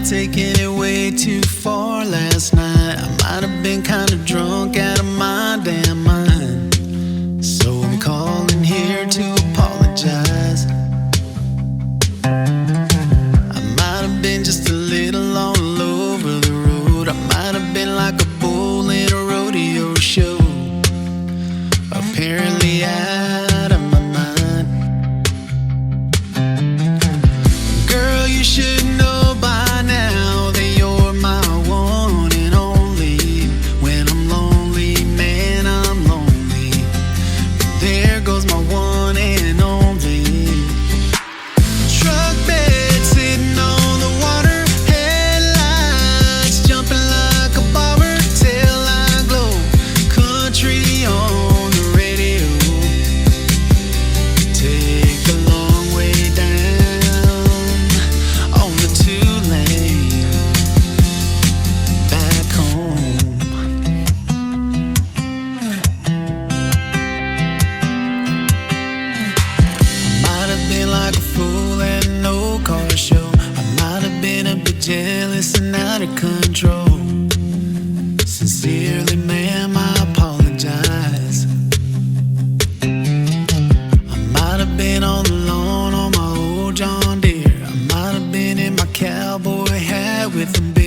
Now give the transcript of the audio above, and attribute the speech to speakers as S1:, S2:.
S1: taken it way too far last night. I might have been kinda drunk out of my damn mind. So I'm calling here to apologize. I might have been just a little all over the road. I might have been like a bull in a rodeo show, apparently out of my mind. Girl, you should know by now that you're my one and only. When I'm lonely, man, I'm lonely. There goes my one and only. Truck bed sitting on the water, headlights jumping like a bobber, tail light glow, country on the radio. Take the long way down on the 2-lane back home. I might have been like a fool at an old car show. I might have been a bit jealous and out of control. Sincerely, ma'am, I apologize. I might have been on the lawn on my old John Deere. I might have been in my cowboy hat with them big